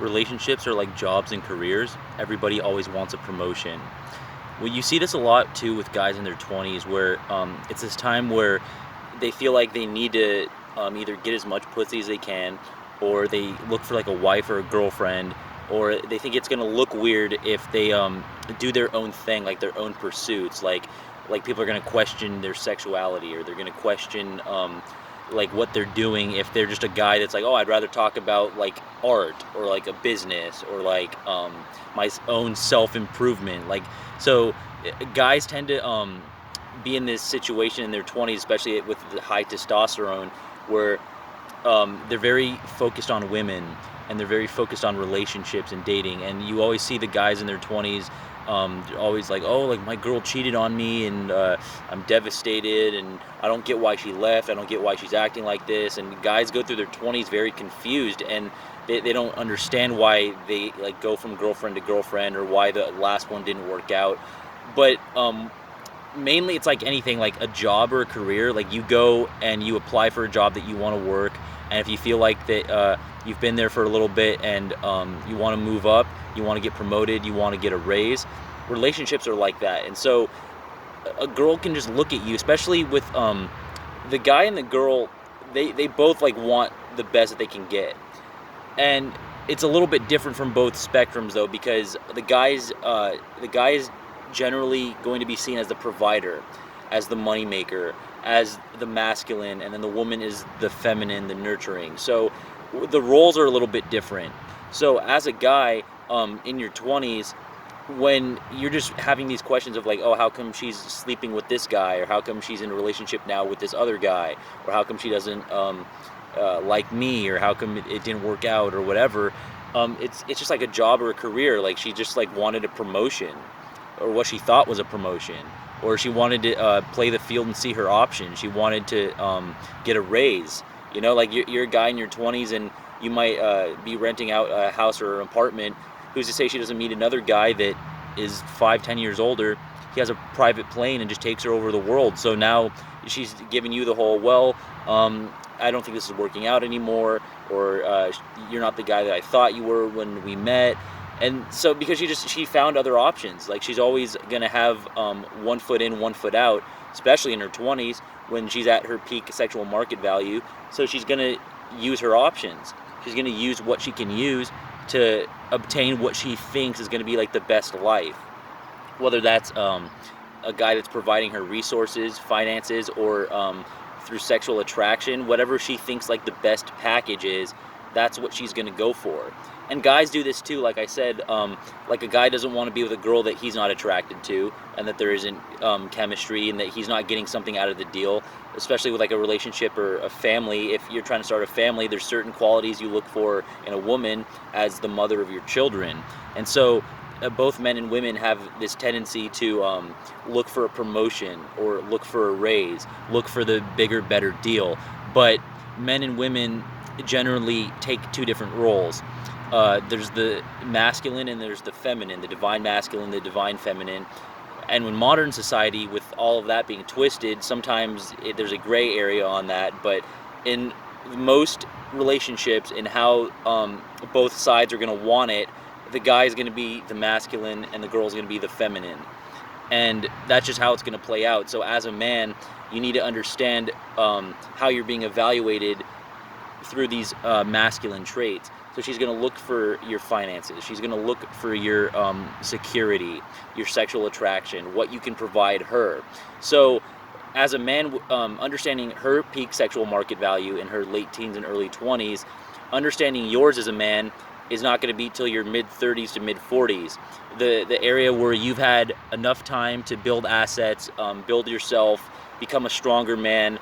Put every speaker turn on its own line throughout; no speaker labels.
Relationships are like jobs and careers. Everybody always wants a promotion. Well, you see this a lot too with guys in their 20s where it's this time where they feel like they need to either get as much pussy as they can, or they look for like a wife or a girlfriend, or they think it's gonna look weird if they do their own thing, like their own pursuits. Like people are gonna question their sexuality, or they're gonna question like what they're doing if they're just a guy that's like, oh, I'd rather talk about like art or like a business or like my own self improvement. Like so, guys tend to be in this situation in their 20s, especially with the high testosterone, where they're very focused on women, and they're very focused on relationships and dating. And you always see the guys in their 20s always like, oh, like my girl cheated on me, and I'm devastated, and I don't get why she left. I don't get why she's acting like this. And guys go through their 20s very confused, and they don't understand why they like go from girlfriend to girlfriend, or why the last one didn't work out. But mainly it's like anything, like a job or a career. Like you go and you apply for a job that you want to work, and if you feel like that you've been there for a little bit, and you want to move up, you want to get promoted, you want to get a raise. Relationships are like that. And so a girl can just look at you, especially with the guy and the girl, they both like want the best that they can get. And it's a little bit different from both spectrums though, because the guy is generally going to be seen as the provider, as the moneymaker, as the masculine, and then the woman is the feminine, the nurturing. So the roles are a little bit different. So as a guy in your 20s, when you're just having these questions of like, oh, how come she's sleeping with this guy, or how come she's in a relationship now with this other guy, or how come she doesn't like me, or how come it didn't work out, or whatever. It's just like a job or a career. Like she just like wanted a promotion, or what she thought was a promotion, or she wanted to play the field and see her options. She wanted to get a raise. You know, like you're a guy in your 20s, and you might be renting out a house or an apartment. Who's to say she doesn't meet another guy that is 5, 10 years older? He has a private plane and just takes her over the world. So now she's giving you the whole, well, I don't think this is working out anymore, or you're not the guy that I thought you were when we met. And so because she found other options. Like she's always gonna have one foot in, one foot out, especially in her 20s when she's at her peak sexual market value. So she's gonna use her options. She's gonna use what she can use to obtain what she thinks is gonna be like the best life. Whether that's a guy that's providing her resources, finances, or through sexual attraction, whatever she thinks like the best package is, that's what she's gonna go for. And guys do this too. Like I said, like a guy doesn't want to be with a girl that he's not attracted to, and that there isn't chemistry, and that he's not getting something out of the deal. Especially with like a relationship or a family. If you're trying to start a family, there's certain qualities you look for in a woman as the mother of your children. And so both men and women have this tendency to look for a promotion, or look for a raise, look for the bigger, better deal. But men and women generally take two different roles. There's the masculine and there's the feminine, the divine masculine, the divine feminine. And in modern society, with all of that being twisted, sometimes there's a gray area on that. But in most relationships, in how both sides are going to want it, the guy is going to be the masculine and the girl is going to be the feminine. And that's just how it's going to play out. So as a man, you need to understand how you're being evaluated through these masculine traits. So she's going to look for your finances. She's going to look for your security, your sexual attraction, what you can provide her. So as a man, understanding her peak sexual market value in her late teens and early 20s, understanding yours as a man is not going to be till your mid 30s to mid 40s. The area where you've had enough time to build assets, build yourself, become a stronger man,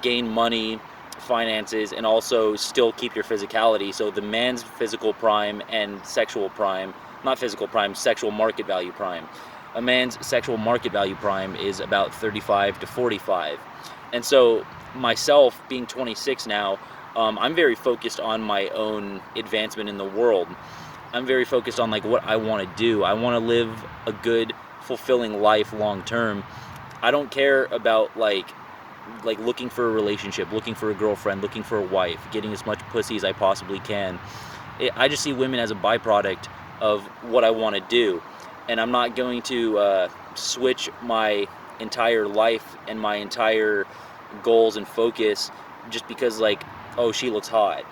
gain money, finances, and also still keep your physicality. So the man's physical prime and sexual prime, not physical prime, sexual market value prime. A man's sexual market value prime is about 35 to 45. And so myself being 26 now, I'm very focused on my own advancement in the world. I'm very focused on like what I want to do. I want to live a good, fulfilling life long term. I don't care about like looking for a relationship, looking for a girlfriend, looking for a wife, getting as much pussy as I possibly can. I just see women as a byproduct of what I want to do, and I'm not going to switch my entire life and my entire goals and focus just because, like, oh, she looks hot,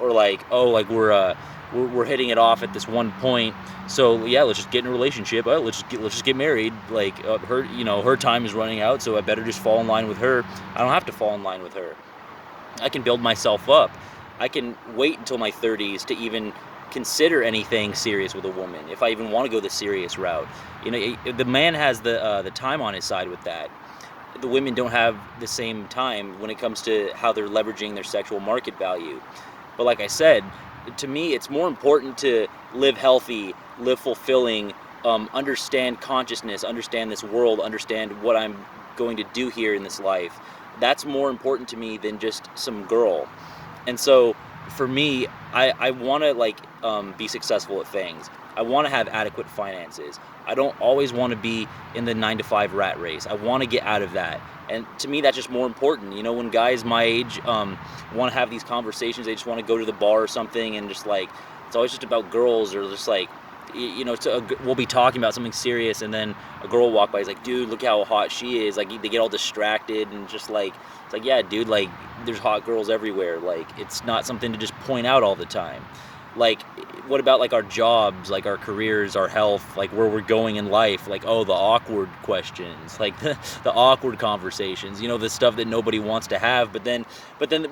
or like, oh, like we're hitting it off at this one point, so yeah, let's just get in a relationship. Oh, let's just get married. Like, her, her time is running out, so I better just fall in line with her. I don't have to fall in line with her. I can build myself up. I can wait until my 30s to even consider anything serious with a woman, if I even want to go the serious route. The man has the time on his side with that. The women don't have the same time when it comes to how they're leveraging their sexual market value. But like I said, to me, it's more important to live healthy, live fulfilling, understand consciousness, understand this world, understand what I'm going to do here in this life. That's more important to me than just some girl. And so for me, I want to be successful at things. I want to have adequate finances. I don't always want to be in the 9 to 5 rat race. I want to get out of that. And to me, that's just more important. When guys my age want to have these conversations, they just want to go to the bar or something, and just like, it's always just about girls, or just like, we'll be talking about something serious, and then a girl will walk by, is like, dude, look how hot she is. Like, they get all distracted, and just like, it's like, yeah, dude, like, there's hot girls everywhere. Like, it's not something to just point out all the time. Like, what about like our jobs, like our careers, our health, like where we're going in life? Like, oh, the awkward questions, like the awkward conversations, the stuff that nobody wants to have. But then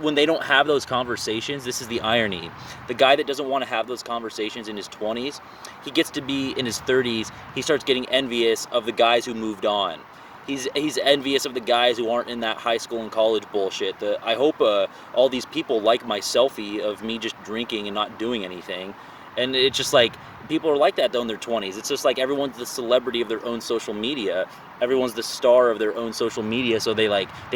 when they don't have those conversations, this is the irony. The guy that doesn't want to have those conversations in his 20s, he gets to be in his 30s, he starts getting envious of the guys who moved on. He's envious of the guys who aren't in that high school and college bullshit. I hope all these people like my selfie of me just drinking and not doing anything. And it's just like, people are like that though in their 20s. It's just like everyone's the celebrity of their own social media. Everyone's the star of their own social media. So they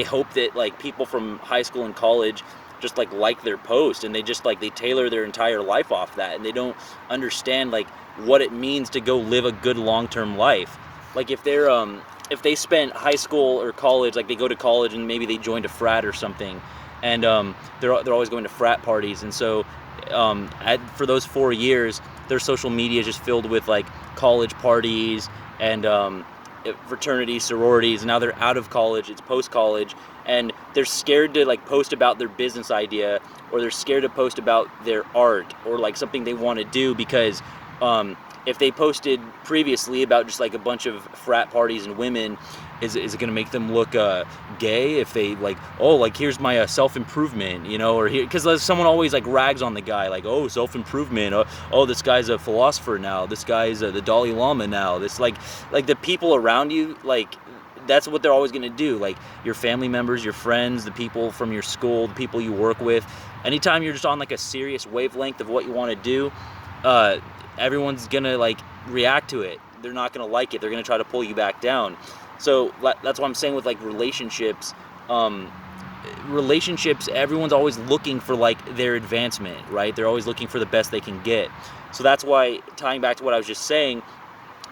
hope that like people from high school and college just like their post, and they just they tailor their entire life off that, and they don't understand like what it means to go live a good long-term life. Like, if they spent high school or college, like they go to college and maybe they joined a frat or something, and they're always going to frat parties, and so for those 4 years, their social media is just filled with like college parties and fraternities, sororities, and now they're out of college, it's post-college, and they're scared to like post about their business idea, or they're scared to post about their art or like something they want to do, because if they posted previously about just like a bunch of frat parties and women, is it going to make them look gay if they like, oh, like, here's my self-improvement, or here, because someone always like rags on the guy, like, oh, self-improvement, oh, this guy's a philosopher now, this guy's the Dalai Lama now, this like the people around you, like, that's what they're always going to do. Like, your family members, your friends, the people from your school, the people you work with, anytime you're just on like a serious wavelength of what you want to do, everyone's gonna like react to it. They're not gonna like it. They're gonna try to pull you back down. So that's what I'm saying with like relationships. Everyone's always looking for like their advancement, right? They're always looking for the best they can get. So that's why, tying back to what I was just saying,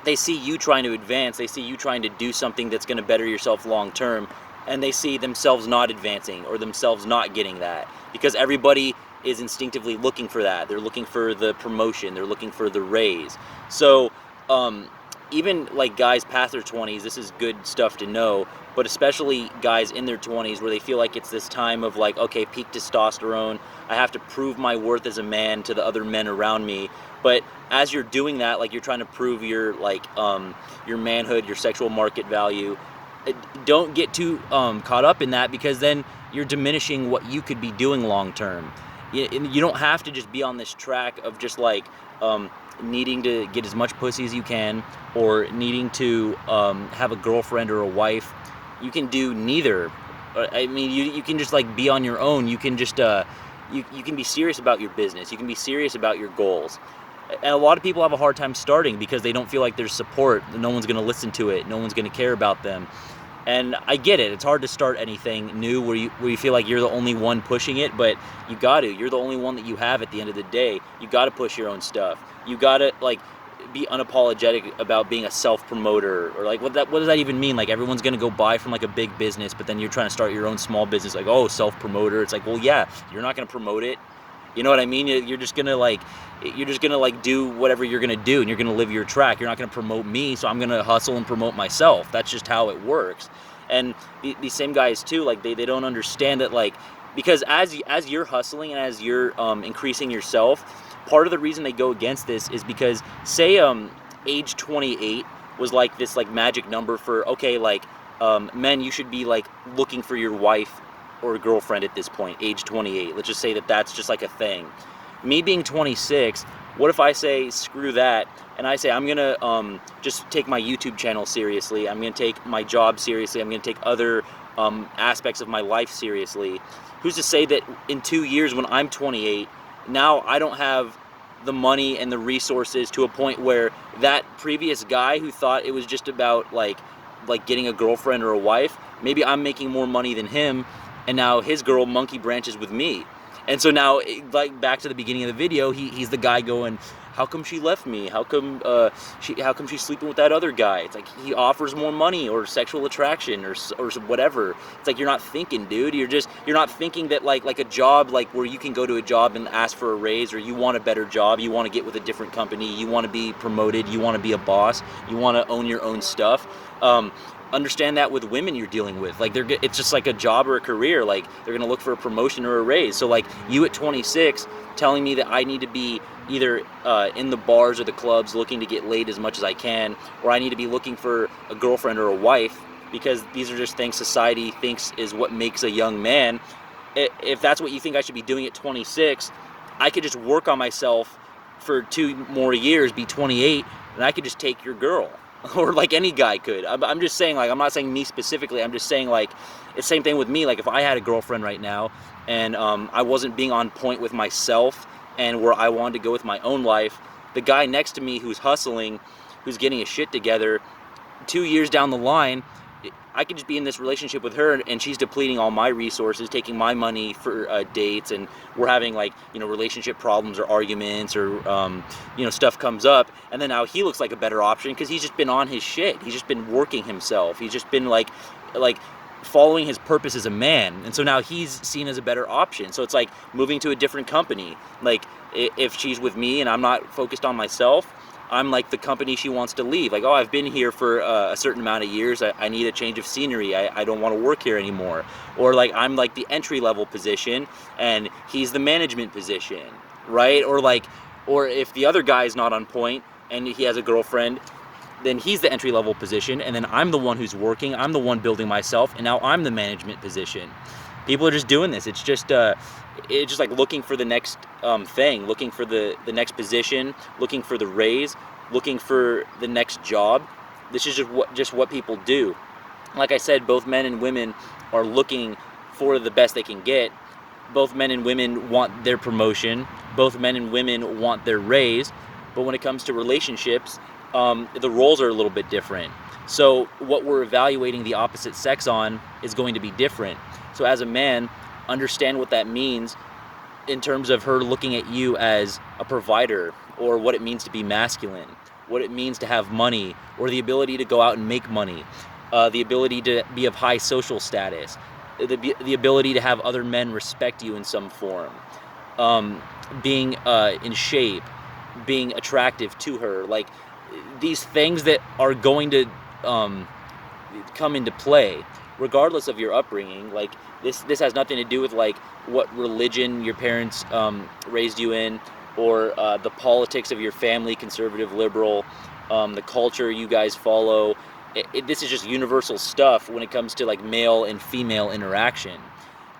they see you trying to advance, they see you trying to do something that's going to better yourself long term, and they see themselves not advancing or themselves not getting that, because everybody is instinctively looking for that. They're looking for the promotion, they're looking for the raise. So even like guys past their 20s, this is good stuff to know, but especially guys in their 20s where they feel like it's this time of like, okay, peak testosterone, I have to prove my worth as a man to the other men around me. But as you're doing that, like, you're trying to prove your like your manhood, your sexual market value, don't get too caught up in that, because then you're diminishing what you could be doing long term. You don't have to just be on this track of just like needing to get as much pussy as you can, or needing to have a girlfriend or a wife. You can do neither. I mean, you can just like be on your own. You can just you can be serious about your business. You can be serious about your goals. And a lot of people have a hard time starting because they don't feel like there's support. No one's going to listen to it. No one's going to care about them. And I get it. It's hard to start anything new where you feel like you're the only one pushing it, but you got to. You're the only one that you have at the end of the day. You got to push your own stuff. You got to like be unapologetic about being a self-promoter, or like what does that even mean? Like, everyone's going to go buy from like a big business, but then you're trying to start your own small business, like, oh, self-promoter. It's like, well, yeah, you're not going to promote it. You know what I mean? You're just gonna like do whatever you're gonna do, and you're gonna live your track. You're not gonna promote me, so I'm gonna hustle and promote myself. That's just how it works. And these same guys too, like they don't understand that, like, because as you're hustling and as you're increasing yourself, part of the reason they go against this is because, say, age 28 was like this like magic number for, okay, like, men, you should be like looking for your wife or girlfriend at this point, age 28. Let's just say that that's just like a thing. Me being 26, what if I say screw that, and I say I'm gonna just take my YouTube channel seriously, I'm gonna take my job seriously, I'm gonna take other aspects of my life seriously. Who's to say that in 2 years when I'm 28, now I don't have the money and the resources to a point where that previous guy who thought it was just about like getting a girlfriend or a wife, maybe I'm making more money than him, and now his girl monkey branches with me. And so now, like back to the beginning of the video, he's the guy going, how come she left me? How come she's sleeping with that other guy? It's like he offers more money or sexual attraction or whatever. It's like, you're not thinking, dude. You're not thinking that like a job, like where you can go to a job and ask for a raise, or you want a better job, you want to get with a different company, you want to be promoted, you want to be a boss, you want to own your own stuff. Understand that with women you're dealing with, like it's just like a job or a career, like they're gonna look for a promotion or a raise. So like you at 26 telling me that I need to be either in the bars or the clubs looking to get laid as much as I can, or I need to be looking for a girlfriend or a wife, because these are just things society thinks is what makes a young man. If that's what you think I should be doing at 26, I could just work on myself for 2 more years, be 28, and I could just take your girl. Or like any guy could. I'm just saying, like, I'm not saying me specifically, I'm just saying, like, it's the same thing with me. Like, if I had a girlfriend right now and I wasn't being on point with myself and where I wanted to go with my own life, the guy next to me who's hustling, who's getting his shit together, 2 years down the line, I could just be in this relationship with her, and she's depleting all my resources, taking my money for dates, and we're having, like, relationship problems or arguments, or stuff comes up, and then now he looks like a better option because he's just been on his shit. He's just been working himself. He's just been like following his purpose as a man, and so now he's seen as a better option. So it's like moving to a different company. Like, if she's with me and I'm not focused on myself, I'm like the company she wants to leave. Like, oh, I've been here for a certain amount of years. I need a change of scenery. I don't want to work here anymore. Or like I'm like the entry level position and he's the management position, right? Or if the other guy's not on point and he has a girlfriend, then he's the entry level position, and then I'm the one who's working. I'm the one building myself, and now I'm the management position. People are just doing this. It's just like looking for the next thing, looking for the next position, looking for the raise, looking for the next job. This is just what people do. Like I said, both men and women are looking for the best they can get. Both men and women want their promotion. Both men and women want their raise. But when it comes to relationships, the roles are a little bit different. So what we're evaluating the opposite sex on is going to be different. So as a man, understand what that means in terms of her looking at you as a provider, or what it means to be masculine, what it means to have money, or the ability to go out and make money, the ability to be of high social status, the ability to have other men respect you in some form, being in shape, being attractive to her. Like, these things that are going to come into play regardless of your upbringing. Like, this has nothing to do with like what religion your parents raised you in, or the politics of your family, conservative, liberal, the culture you guys follow. This is just universal stuff when it comes to like male and female interaction.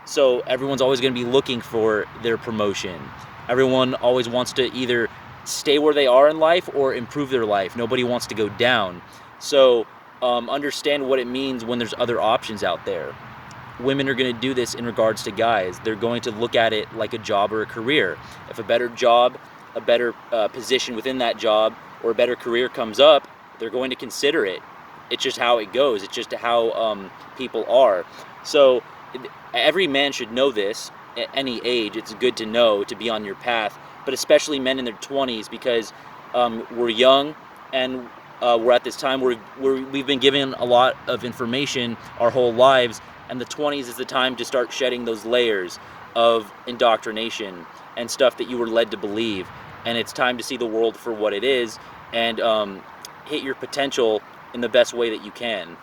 So everyone's always going to be looking for their promotion. Everyone always wants to either stay where they are in life or improve their life. Nobody wants to go down. So understand what it means when there's other options out there. Women are going to do this in regards to guys. They're going to look at it like a job or a career. If a better job, a better position within that job, or a better career comes up, they're going to consider it. It's just how it goes. It's just how people are. So every man should know this at any age. It's good to know, to be on your path, but especially men in their 20s, because we're young, and we're at this time where we've been given a lot of information our whole lives, and the 20s is the time to start shedding those layers. of indoctrination and stuff that you were led to believe, and it's time to see the world for what it is and hit your potential in the best way that you can.